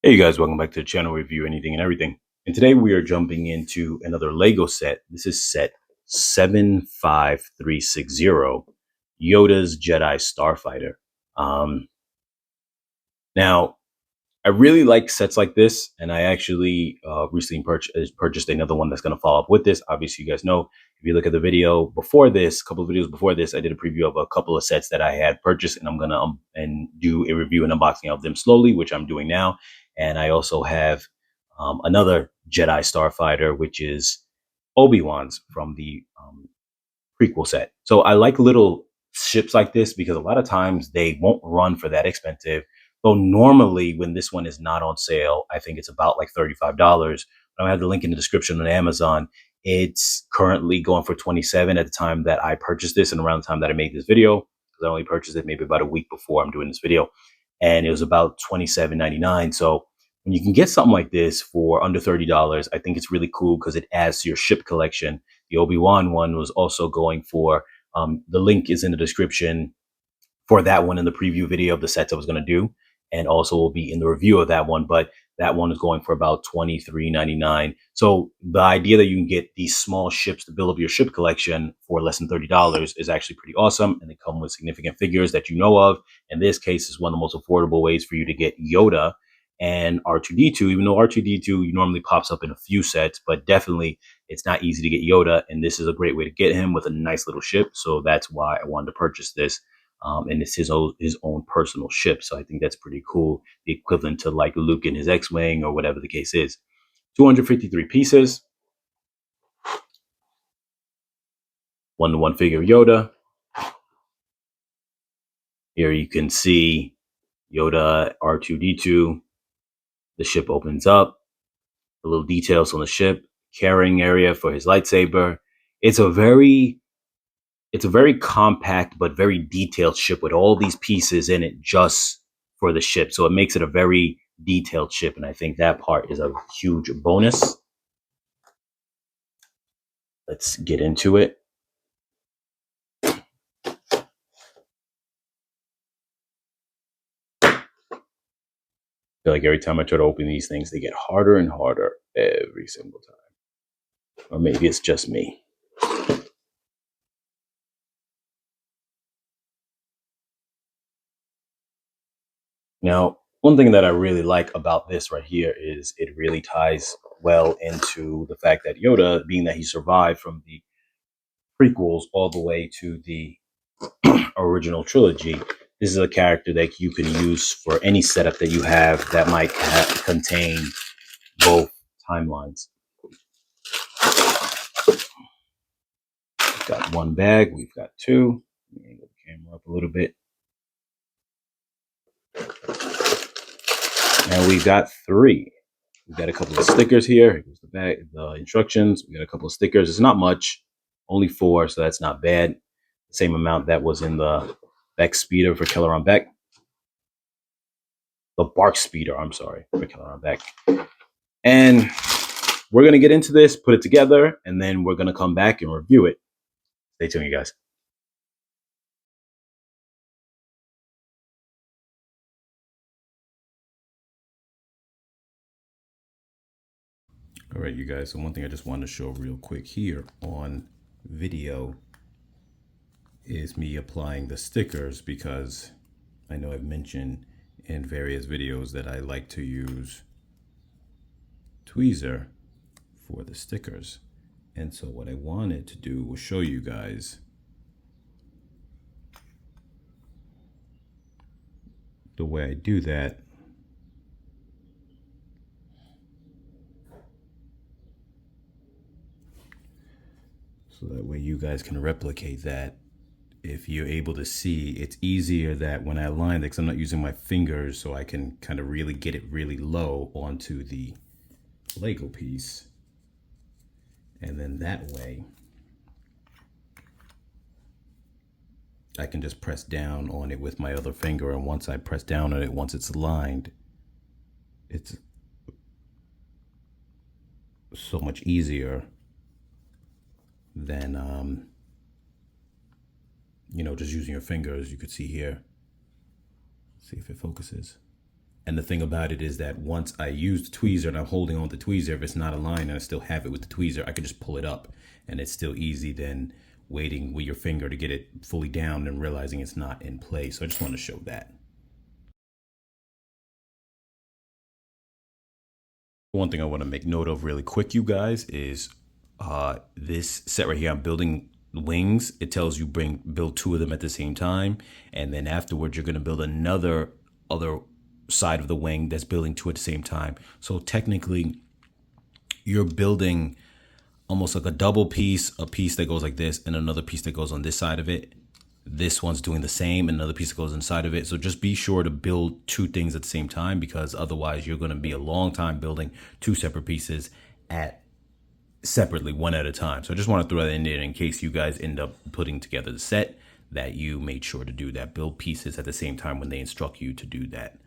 Hey you guys, welcome back to the channel Review Anything and Everything. And today we are jumping into another Lego set. This is set 75360, Yoda's Jedi Starfighter. Now, I really like sets like this, and I actually recently purchased another one that's going to follow up with this. Obviously, you guys know, if you look at the video before this, a couple of videos before this, I did a preview of a couple of sets that I had purchased, and I'm going to and do a review and unboxing of them slowly, which I'm doing now. And I also have another Jedi Starfighter, which is Obi-Wan's from the prequel set. So I like little ships like this because a lot of times they won't run for that expensive. Though normally when this one is not on sale, I think it's about like $35. I have the link in the description on Amazon. It's currently going for 27 at the time that I purchased this and around the time that I made this video, because I only purchased it maybe about a week before I'm doing this video. And it was about $27.99. So when you can get something like this for under $30, I think it's really cool because it adds to your ship collection. The Obi-Wan one was also going for, the link is in the description for that one in the preview video of the sets I was going to do. And also will be in the review of that one. But that one is going for about $23.99. So the idea that you can get these small ships to build up your ship collection for less than $30 is actually pretty awesome. And they come with significant figures that you know of. In this case, is one of the most affordable ways for you to get Yoda and R2-D2, even though R2-D2 normally pops up in a few sets, but definitely it's not easy to get Yoda. And this is a great way to get him with a nice little ship. So that's why I wanted to purchase this. And it's his own personal ship. So I think that's pretty cool. The equivalent to like Luke in his X-Wing or whatever the case is. 253 pieces. 1-to-1 figure of Yoda. Here you can see Yoda, R2-D2. The ship opens up. The little details on the ship. Carrying area for his lightsaber. It's a very compact but very detailed ship with all these pieces in it just for the ship. So it makes it a very detailed ship, and I think that part is a huge bonus. Let's get into it. I feel like every time I try to open these things, they get harder and harder every single time. Or maybe it's just me. Now, one thing that I really like about this right here is it really ties well into the fact that Yoda, being that he survived from the prequels all the way to the original trilogy, this is a character that you can use for any setup that you have that might contain both timelines. We've got one bag, we've got two. Let me angle the camera up a little bit. And we've got three. We've got a couple of stickers here. Here's the bag, the instructions. We got a couple of stickers. It's not much, only 4, so that's not bad. The same amount that was in the Beck Speeder for Kelleron Beck. The Bark Speeder, I'm sorry, for Kelleron Beck. And we're going to get into this, put it together, and then we're going to come back and review it. Stay tuned, you guys. All right, you guys. So one thing I just wanted to show real quick here on video is me applying the stickers, because I know I've mentioned in various videos that I like to use tweezer for the stickers. And so what I wanted to do was show you guys the way I do that. So that way you guys can replicate that. If you're able to see, it's easier that when I align it, because I'm not using my fingers, so I can kind of really get it really low onto the Lego piece. And then that way, I can just press down on it with my other finger. And once I press down on it, once it's aligned, it's so much easier than, you know, just using your fingers. You could see here. See if it focuses. And the thing about it is that once I use the tweezer and I'm holding on the tweezer, if it's not aligned and I still have it with the tweezer, I can just pull it up and it's still easy than waiting with your finger to get it fully down and realizing it's not in place. So I just want to show that. One thing I want to make note of really quick, you guys, is this set right here. I'm building wings. It tells you build two of them at the same time, and then afterwards you're going to build another other side of the wing that's building two at the same time. So technically, you're building almost like a double piece, a piece that goes like this, and another piece that goes on this side of it. This one's doing the same, and another piece that goes inside of it. So just be sure to build two things at the same time, because otherwise you're going to be a long time building two separate pieces at separately, one at a time. So I just want to throw that in there in case you guys end up putting together the set, that you made sure to do that. Build pieces at the same time when they instruct you to do that.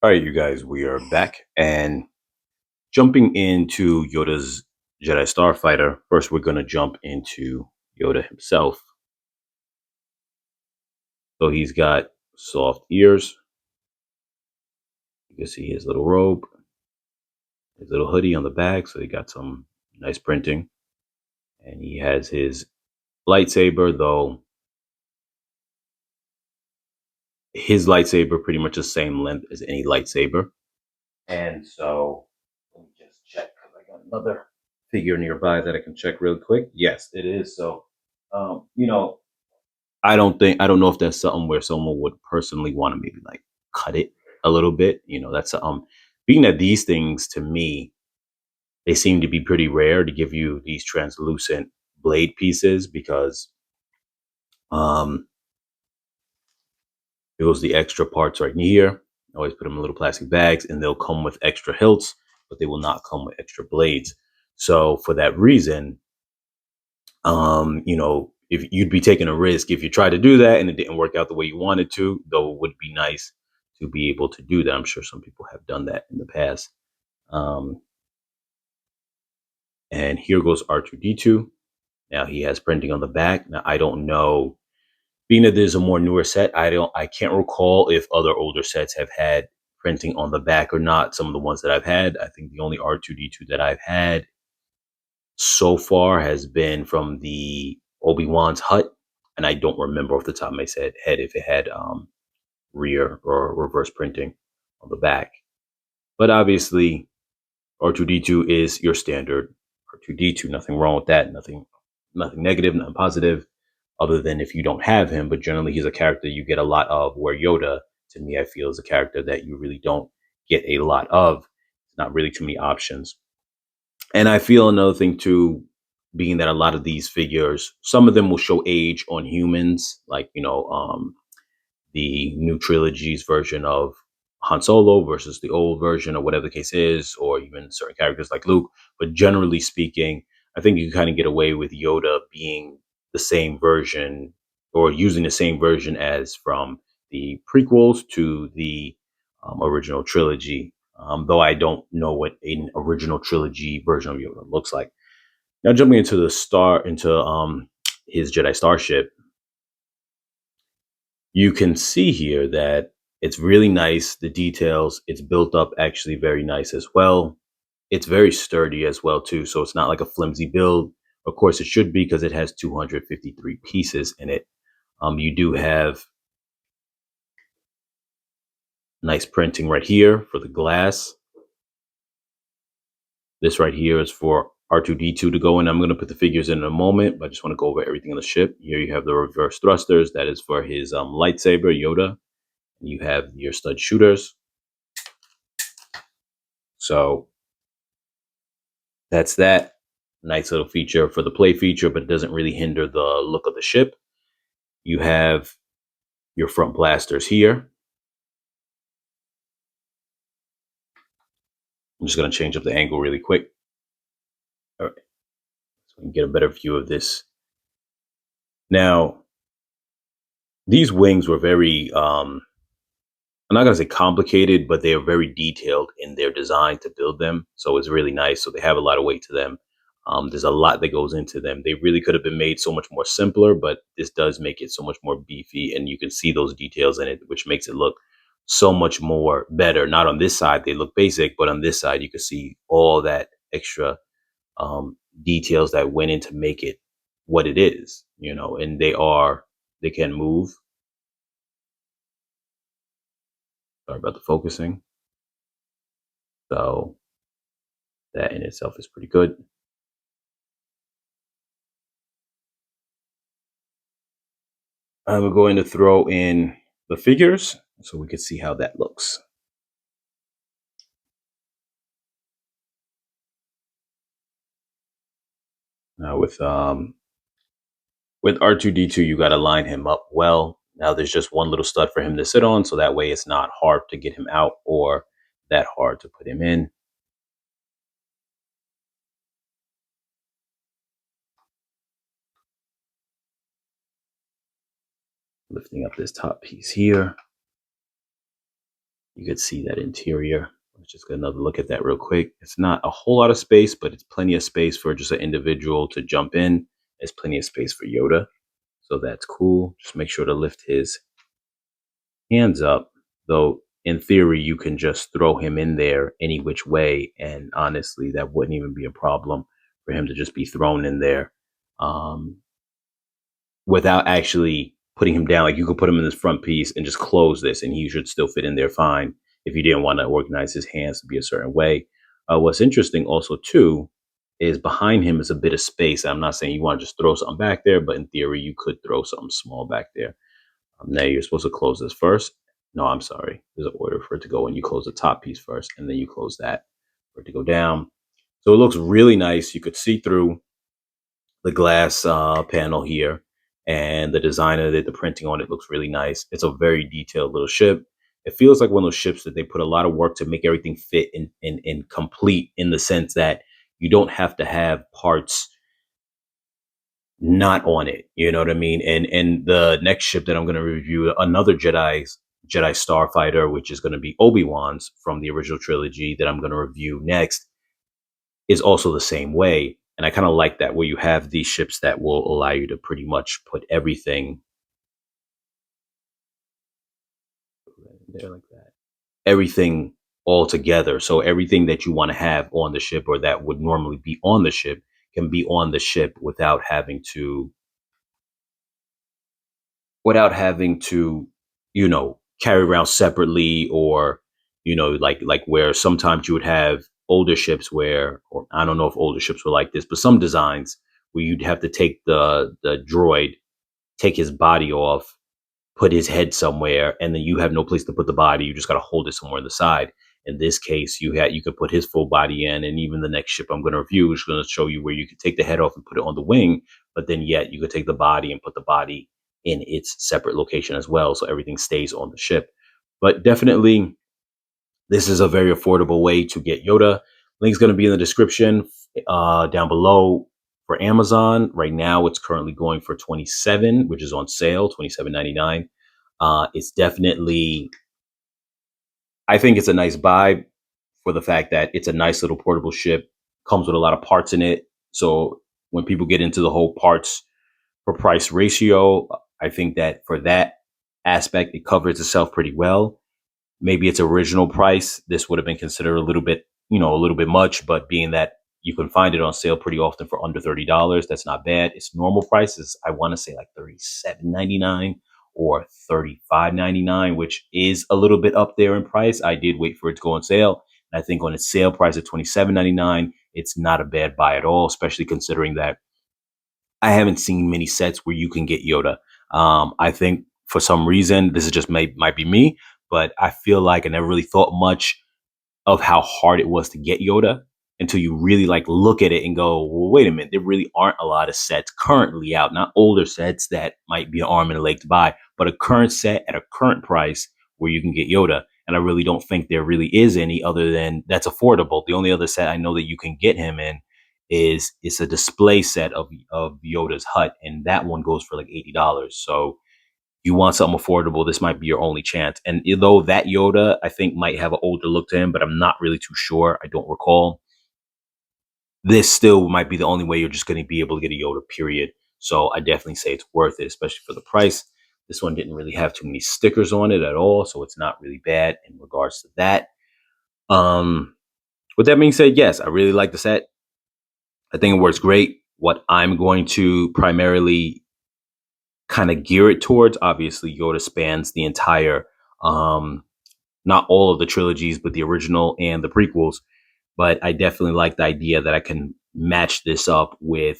All right, you guys, we are back and jumping into Yoda's Jedi Starfighter. First, we're going to jump into Yoda himself. So he's got soft ears. You can see his little robe, his little hoodie on the back. So he got some nice printing. And he has his lightsaber, though his lightsaber pretty much the same length as any lightsaber. And so let me just check, because I got another figure nearby that I can check real quick. Yes, it is. So, you know, I don't know if that's something where someone would personally want to maybe like cut it a little bit. You know, that's being that these things to me, they seem to be pretty rare to give you these translucent blade pieces, because um it was the extra parts right here. I always put them in little plastic bags, and they'll come with extra hilts, but they will not come with extra blades. So for that reason, you know, if you'd be taking a risk if you try to do that and it didn't work out the way you wanted to, though it would be nice to be able to do that. I'm sure some people have done that in the past. Um, and here goes R2D2. Now he has printing on the back. Now I don't know, being that there's a more newer set, I can't recall if other older sets have had printing on the back or not. Some of the ones that I've had, I think the only R2D2 that I've had so far has been from the Obi-Wan's hut, and I don't remember off the top of my head if it had rear or reverse printing on the back. But obviously, R2D2 is your standard R2D2. Nothing wrong with that. Nothing negative, nothing positive, other than if you don't have him. But generally, he's a character you get a lot of. Where Yoda, to me, I feel is a character that you really don't get a lot of. It's not really too many options. And I feel another thing too, being that a lot of these figures, some of them will show age on humans, like, you know, the new trilogy's version of Han Solo versus the old version, or whatever the case is, or even certain characters like Luke. But generally speaking, I think you kind of get away with Yoda being the same version, or using the same version as from the prequels to the original trilogy. Though I don't know what an original trilogy version of Yoda looks like. Now jumping into his Jedi starship, you can see here that it's really nice. The details, it's built up actually very nice as well. It's very sturdy as well too. So it's not like a flimsy build. Of course it should be, because it has 253 pieces in it. You do have nice printing right here for the glass. This right here is for R2D2 to go in. I'm going to put the figures in a moment, but I just want to go over everything on the ship. Here you have the reverse thrusters. That is for his lightsaber, Yoda. You have your stud shooters. So that's that. Nice little feature for the play feature, but it doesn't really hinder the look of the ship. You have your front blasters here. I'm just going to change up the angle really quick. All right. So we can get a better view of this. Now, these wings were very, I'm not going to say complicated, but they are very detailed in their design to build them. So it's really nice. So they have a lot of weight to them. There's a lot that goes into them. They really could have been made so much more simpler, but this does make it so much more beefy, and you can see those details in it, which makes it look so much more better. Not on this side, they look basic, but on this side, you can see all that extra details that went in to make it what it is, and they can move. Sorry about the focusing. So that in itself is pretty good. We're going to throw in the figures so we can see how that looks. Now with R2D2, you got to line him up well. Now there's just one little stud for him to sit on, so that way it's not hard to get him out or that hard to put him in. Lifting up this top piece here, you could see that interior. Let's just get another look at that real quick. It's not a whole lot of space, but it's plenty of space for just an individual to jump in. There's plenty of space for Yoda, so that's cool. Just make sure to lift his hands up, though in theory you can just throw him in there any which way, and honestly that wouldn't even be a problem for him to just be thrown in there um, without actually putting him down. Like, you could put him in this front piece and just close this and he should still fit in there fine if you didn't want to organize his hands to be a certain way. What's interesting also too is behind him is a bit of space. I'm not saying you want to just throw something back there, but in theory you could throw something small back there. Now you're supposed to close this first. No, I'm sorry. There's an order for it to go in. You close the top piece first, and then you close that for it to go down. So it looks really nice. You could see through the glass panel here, and the design of it, the printing on it looks really nice. It's a very detailed little ship. It feels like one of those ships that they put a lot of work to make everything fit and complete, in the sense that you don't have to have parts not on it. You know what I mean? And the next ship that I'm going to review, another Jedi Starfighter, which is going to be Obi-Wan's from the original trilogy that I'm going to review next, is also the same way. And I kind of like that, where you have these ships that will allow you to pretty much put everything there like that. Everything all together. So everything that you want to have on the ship, or that would normally be on the ship, can be on the ship without having to carry around separately, or like where sometimes you would have older ships where, or I don't know if older ships were like this, but some designs where you'd have to take the droid, take his body off, put his head somewhere, and then you have no place to put the body. You just got to hold it somewhere on the side. In this case, you could put his full body in, and even the next ship I'm going to review is going to show you where you could take the head off and put it on the wing, but then yet you could take the body and put the body in its separate location as well, so everything stays on the ship. But definitely, this is a very affordable way to get Yoda. Link's going to be in the description down below for Amazon. Right now, it's currently going for $27, which is on sale, $27.99. It's definitely, I think it's a nice buy for the fact that it's a nice little portable ship, comes with a lot of parts in it. So when people get into the whole parts per price ratio, I think that for that aspect, it covers itself pretty well. Maybe its original price, this would have been considered a little bit much, but being that you can find it on sale pretty often for under $30, that's not bad. Its normal price is, I want to say, like $37.99 or $35.99, which is a little bit up there in price. I did wait for it to go on sale. And I think on its sale price at $27.99, it's not a bad buy at all, especially considering that I haven't seen many sets where you can get Yoda. I think for some reason, this is just might be me, but I feel like I never really thought much of how hard it was to get Yoda until you really like look at it and go, well, wait a minute, there really aren't a lot of sets currently out, not older sets that might be an arm and a leg to buy, but a current set at a current price where you can get Yoda. And I really don't think there really is any other than that's affordable. The only other set I know that you can get him in is it's a display set of Yoda's hut, and that one goes for like $80. So you want something affordable, this might be your only chance. And though that Yoda, I think, might have an older look to him, but I'm not really too sure. I don't recall. this still might be the only way you're just going to be able to get a Yoda, period. So I definitely say it's worth it, especially for the price. This one didn't really have too many stickers on it at all, so it's not really bad in regards to that. With that being said, yes, I really like the set. I think it works great. What I'm going to primarily kind of gear it towards, obviously, Yoda spans the entire, not all of the trilogies, but the original and the prequels. But I definitely like the idea that I can match this up with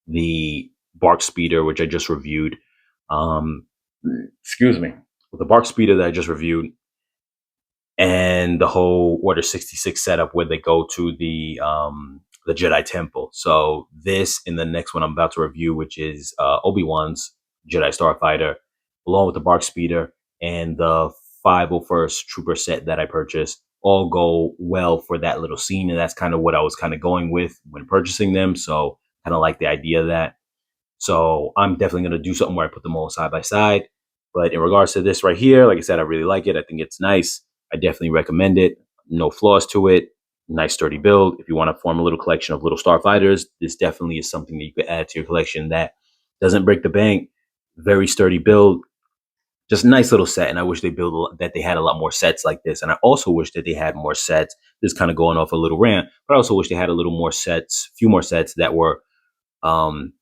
the Bark Speeder, which I just reviewed. Um, excuse me, with the Bark Speeder that I just reviewed, and the whole Order 66 setup where they go to the Jedi Temple. So this and the next one I'm about to review, which is Obi-Wan's Jedi Starfighter, along with the Bark Speeder and the 501st Trooper set that I purchased, all go well for that little scene, and that's kind of what I was kind of going with when purchasing them. So kind of like the idea of that. So I'm definitely going to do something where I put them all side by side. But in regards to this right here, like I said, I really like it. I think it's nice. I definitely recommend it. No flaws to it. Nice sturdy build. If you want to form a little collection of little starfighters, this definitely is something that you could add to your collection that doesn't break the bank. Very sturdy build. Just a nice little set. And I wish that they had a lot more sets like this. And I also wish that they had more sets. This kind of going off a little rant, but I also wish they had a little more sets, few more sets that were um,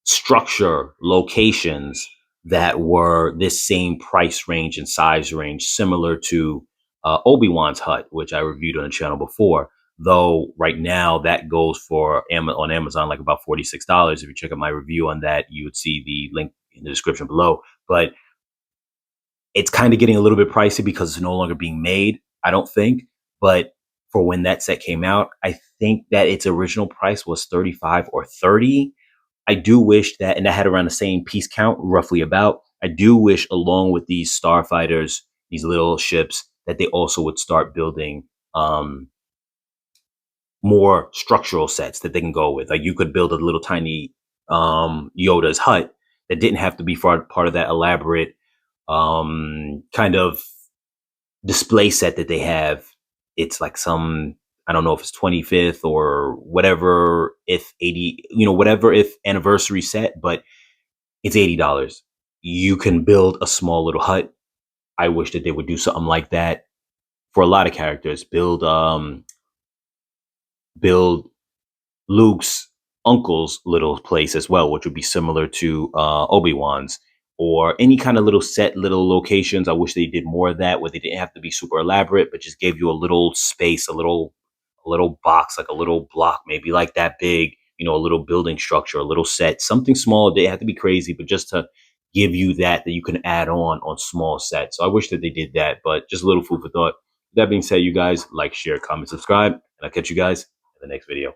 structure locations that were this same price range and size range, similar to Obi-Wan's hut, which I reviewed on the channel before. Though right now that goes for on Amazon like about $46. If you check out my review on that, you would see the link in the description below. But it's kind of getting a little bit pricey because it's no longer being made, I don't think. But for when that set came out, I think that its original price was 35 or 30. I do wish that, and I had around the same piece count, roughly about. I do wish, along with these starfighters, these little ships, that they also would start building more structural sets that they can go with. Like you could build a little tiny Yoda's hut that didn't have to be part of that elaborate kind of display set that they have. It's like some, I don't know if it's 25th or whatever, if 80, whatever, if anniversary set, but it's $80. You can build a small little hut. I wish that they would do something like that for a lot of characters. Build Luke's uncle's little place as well, which would be similar to Obi-Wan's, or any kind of little set, little locations. I wish they did more of that, where they didn't have to be super elaborate, but just gave you a little space, a little box, like a little block, maybe like that big, a little building structure, a little set, something small. They have to be crazy, but just to give you that you can add on small sets. So I wish that they did that, but just a little food for thought. That being said, you guys like, share, comment, subscribe, and I'll catch you guys in the next video.